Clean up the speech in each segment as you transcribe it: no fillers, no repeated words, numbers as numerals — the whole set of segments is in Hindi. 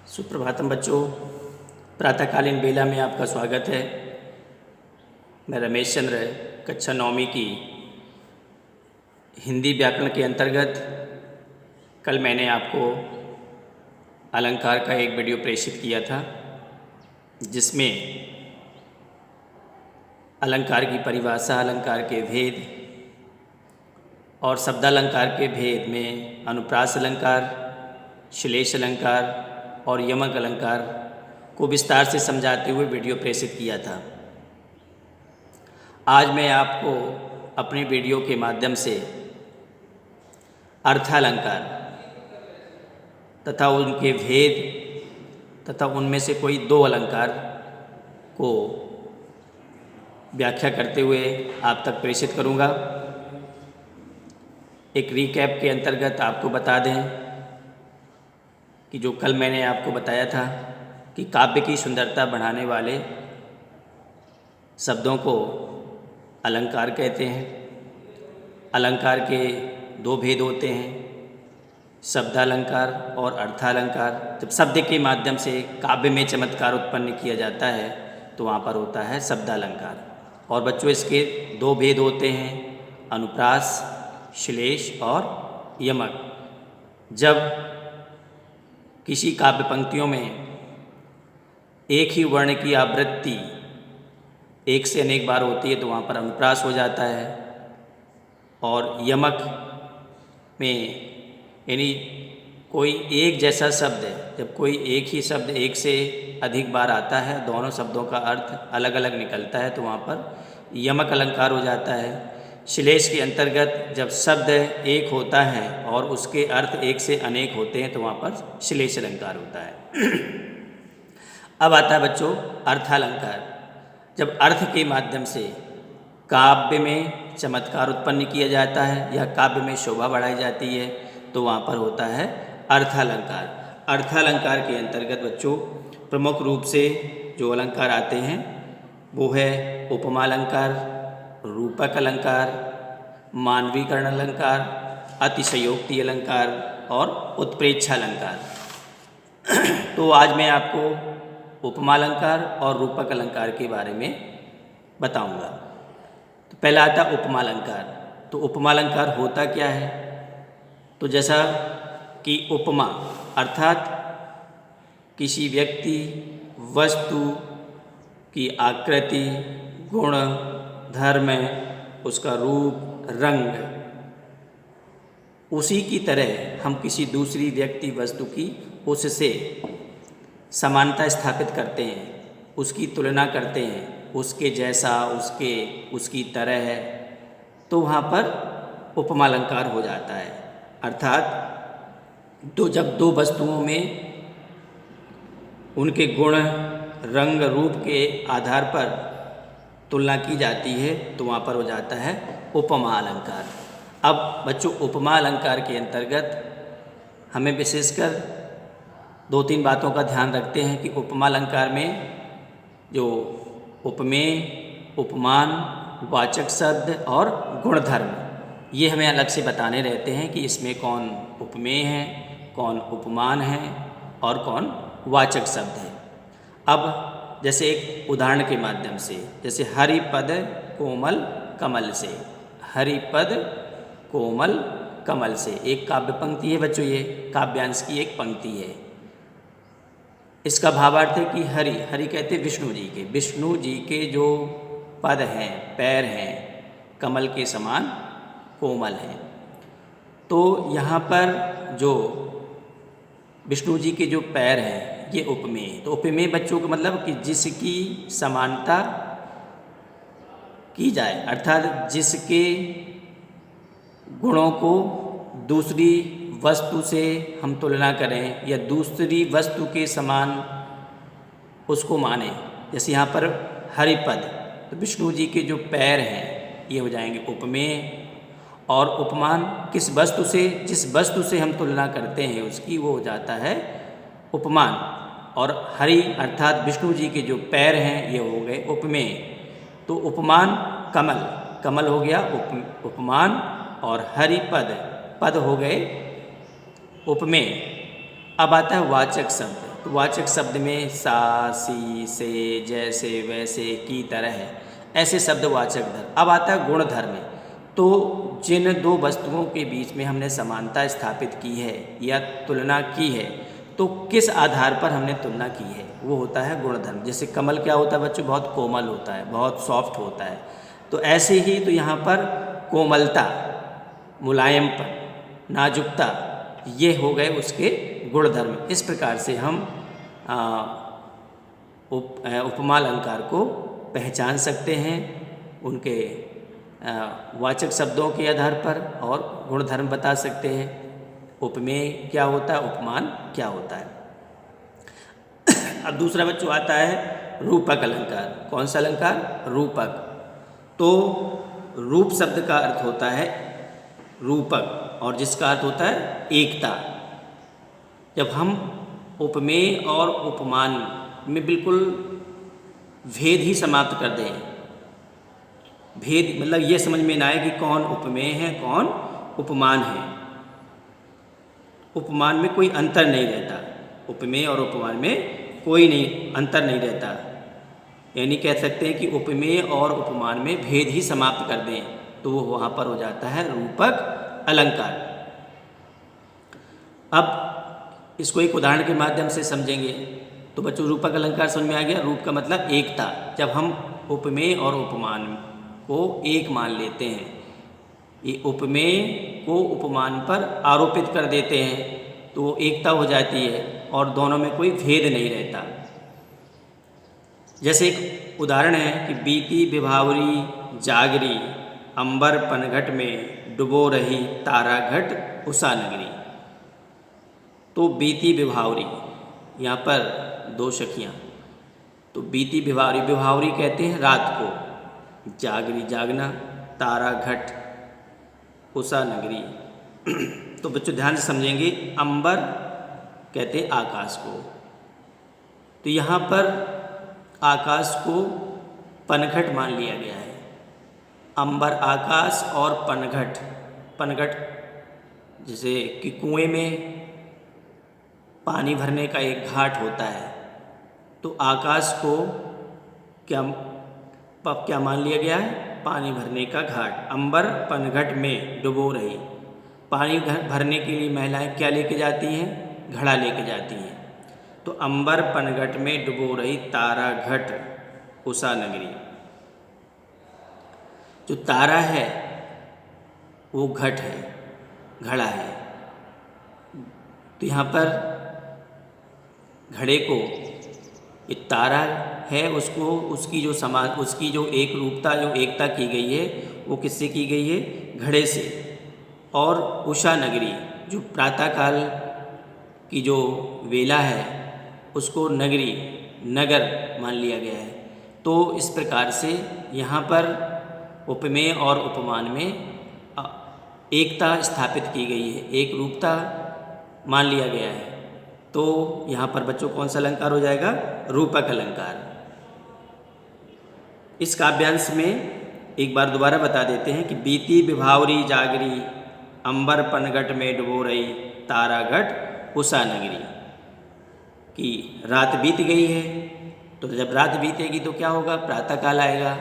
सुप्रभातम बच्चों, प्रातःकालीन बेला में आपका स्वागत है। मैं रमेश चंद्र कक्षा 9वीं की हिंदी व्याकरण के अंतर्गत कल मैंने आपको अलंकार का एक वीडियो प्रेषित किया था, जिसमें अलंकार की परिभाषा, अलंकार के भेद और शब्दालंकार के भेद में अनुप्रास अलंकार, श्लेष अलंकार और यमक अलंकार को विस्तार से समझाते हुए वीडियो प्रेषित किया था। आज मैं आपको अपने वीडियो के माध्यम से अर्थालंकार तथा उनके भेद तथा उनमें से कोई दो अलंकार को व्याख्या करते हुए आप तक प्रेषित करूँगा। एक रिकैप के अंतर्गत आपको बता दें कि जो कल मैंने आपको बताया था कि काव्य की सुंदरता बढ़ाने वाले शब्दों को अलंकार कहते हैं। अलंकार के दो भेद होते हैं, शब्दालंकार और अर्थालंकार। जब शब्द के माध्यम से काव्य में चमत्कार उत्पन्न किया जाता है तो वहाँ पर होता है शब्दालंकार। और बच्चों, इसके दो भेद होते हैं, अनुप्रास, श्लेष और यमक। जब किसी काव्य पंक्तियों में एक ही वर्ण की आवृत्ति एक से अनेक बार होती है तो वहाँ पर अनुप्रास हो जाता है। और यमक में यानी कोई एक जैसा शब्द, जब कोई एक ही शब्द एक से अधिक बार आता है, दोनों शब्दों का अर्थ अलग अलग निकलता है तो वहाँ पर यमक अलंकार हो जाता है। श्लेष के अंतर्गत जब शब्द एक होता है और उसके अर्थ एक से अनेक होते हैं तो वहाँ पर श्लेष अलंकार होता है। अब आता है बच्चों अर्थालंकार। जब अर्थ के माध्यम से काव्य में चमत्कार उत्पन्न किया जाता है या काव्य में शोभा बढ़ाई जाती है तो वहाँ पर होता है अर्थालंकार। अर्थालंकार के अंतर्गत बच्चों प्रमुख रूप से जो अलंकार आते हैं वो है उपमा अलंकार, रूपक अलंकार, मानवीकरण अलंकार, अतिशयोक्ति अलंकार और उत्प्रेक्षा अलंकार। तो आज मैं आपको उपमा अलंकार और रूपक अलंकार के बारे में बताऊंगा। तो पहला आता उपमा अलंकार। तो उपमा अलंकार होता क्या है? तो जैसा कि उपमा अर्थात किसी व्यक्ति, वस्तु की आकृति, गुण, धर्म, उसका रूप, रंग, उसी की तरह हम किसी दूसरी व्यक्ति, वस्तु की उससे समानता स्थापित करते हैं, उसकी तुलना करते हैं, उसके जैसा, उसकी तरह है, तो वहाँ पर उपमा अलंकार हो जाता है। अर्थात जब दो वस्तुओं में उनके गुण, रंग, रूप के आधार पर तुलना की जाती है तो वहाँ पर हो जाता है उपमा अलंकार। अब बच्चों, उपमा अलंकार के अंतर्गत हमें विशेषकर दो तीन बातों का ध्यान रखते हैं कि उपमा अलंकार में जो उपमेय, उपमान, वाचक शब्द और गुणधर्म, ये हमें अलग से बताने रहते हैं कि इसमें कौन उपमेय है, कौन उपमान है और कौन वाचक शब्द है। अब जैसे एक उदाहरण के माध्यम से, जैसे हरिपद कोमल कमल से, हरिपद कोमल कमल से एक काव्य पंक्ति है बच्चों, ये काव्यांश की एक पंक्ति है। इसका भावार्थ है कि हरि कहते विष्णु जी के, विष्णु जी के जो पद हैं, पैर हैं, कमल के समान कोमल हैं। तो यहाँ पर जो विष्णु जी के जो पैर हैं ये उपमेय। तो उपमेय बच्चों का मतलब कि जिसकी समानता की जाए, अर्थात जिसके गुणों को दूसरी वस्तु से हम तुलना करें या दूसरी वस्तु के समान उसको माने। जैसे यहाँ पर हरिपद, तो विष्णु जी के जो पैर हैं ये हो जाएंगे उपमेय। और उपमान किस वस्तु से, जिस वस्तु से हम तुलना करते हैं उसकी, वो हो जाता है उपमान। और हरि अर्थात विष्णु जी के जो पैर हैं ये हो गए उपमेय। तो उपमान कमल, कमल हो गया उपमान, और हरिपद, पद हो गए उपमेय। अब आता है वाचक शब्द। तो वाचक शब्द में सा, सी, से, जैसे, वैसे, की तरह है, ऐसे शब्द वाचक धर्म। अब आता है गुण धर्म। तो जिन दो वस्तुओं के बीच में हमने समानता स्थापित की है या तुलना की है, तो किस आधार पर हमने तुलना की है, वो होता है गुणधर्म। जैसे कमल क्या होता है बच्चों, बहुत कोमल होता है, बहुत सॉफ्ट होता है। तो ऐसे ही तो यहाँ पर कोमलता, मुलायमपन, नाजुकता, ये हो गए उसके गुणधर्म। इस प्रकार से हम उपमा अलंकार को पहचान सकते हैं उनके वाचक शब्दों के आधार पर और गुणधर्म बता सकते हैं। उपमेय क्या होता है, उपमान क्या होता है। अब दूसरा बच्चों आता है रूपक अलंकार। कौन सा अलंकार, रूपक। तो रूप शब्द का अर्थ होता है रूपक और जिसका अर्थ होता है एकता। जब हम उपमेय और उपमान में बिल्कुल भेद ही समाप्त कर दें, भेद मतलब ये समझ में ना आए कि कौन उपमेय है कौन उपमान है। उपमान में कोई अंतर नहीं रहता, उपमेय और उपमान में कोई नहीं अंतर नहीं रहता। यानी कह सकते हैं कि उपमेय और उपमान में भेद ही समाप्त कर दें तो वो वहाँ पर हो जाता है रूपक अलंकार। अब इसको एक उदाहरण के माध्यम से समझेंगे तो बच्चों रूपक अलंकार समझ में आ गया। रूप का मतलब एकता। जब हम उपमेय और उपमान को एक मान लेते हैं, ये उपमेय को उपमान पर आरोपित कर देते हैं तो वो एकता हो जाती है और दोनों में कोई भेद नहीं रहता। जैसे एक उदाहरण है कि बीती विभावरी जागरी, अंबर पनघट में डुबो रही तारा घट उषा नगरी। तो बीती विभावरी, यहाँ पर दो सखियाँ, तो बीती विभावरी, विभावरी कहते हैं रात को, जागरी जागना, तारा घट उषा नगरी। तो बच्चों ध्यान से समझेंगे, अंबर कहते हैं आकाश को। तो यहाँ पर आकाश को पनघट मान लिया गया है। अंबर आकाश और पनघट, पनघट जैसे कि कुएं में पानी भरने का एक घाट होता है, तो आकाश को क्या मान लिया गया है, पानी भरने का घाट। अंबर पनघट में डुबो रही, पानी भरने के लिए महिलाएं क्या लेके जाती हैं, घड़ा लेके जाती हैं। तो अंबर पनघट में डुबो रही तारा घट उषा नगरी। जो तारा है वो घट है, घड़ा है। तो यहाँ पर घड़े को, ये तारा है उसको, उसकी जो समान, उसकी जो एक रूपता, जो एकता की गई है वो किससे की गई है, घड़े से। और उषा नगरी, जो प्रातःकाल की जो वेला है उसको नगरी, नगर मान लिया गया है। तो इस प्रकार से यहाँ पर उपमेय और उपमान में एकता स्थापित की गई है, एक रूपता मान लिया गया है। तो यहाँ पर बच्चों कौन सा अलंकार हो जाएगा, रूपक अलंकार। इस काव्यांश में एक बार दोबारा बता देते हैं कि बीती विभावरी जागरी, अंबर पनघट में डुबो रही तारा घट उषा नगरी। कि रात बीत गई है, तो जब रात बीतेगी तो क्या होगा, प्रातःकाल आएगा।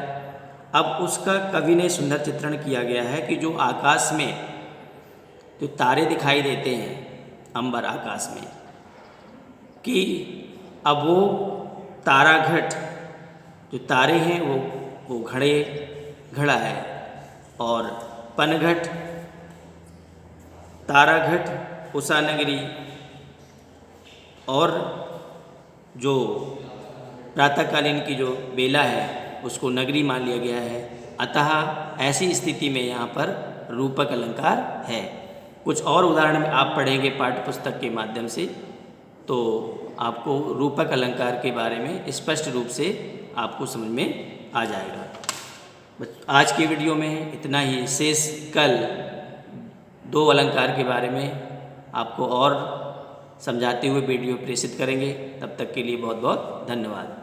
अब उसका कवि ने सुंदर चित्रण किया गया है कि जो आकाश में जो तारे दिखाई देते हैं, अंबर आकाश में, कि अब वो तारा घट, जो तारे हैं वो घड़ा है, और पनघट, तारा घट उषा नगरी, और जो प्रातःकालीन की जो बेला है उसको नगरी मान लिया गया है। अतः ऐसी स्थिति में यहाँ पर रूपक अलंकार है। कुछ और उदाहरण आप पढ़ेंगे पाठ्य पुस्तक के माध्यम से तो आपको रूपक अलंकार के बारे में स्पष्ट रूप से आपको समझ में आ जाएगा। आज की वीडियो में इतना ही। शेष कल 2 अलंकार के बारे में आपको और समझाते हुए वीडियो प्रेषित करेंगे। तब तक के लिए बहुत बहुत धन्यवाद।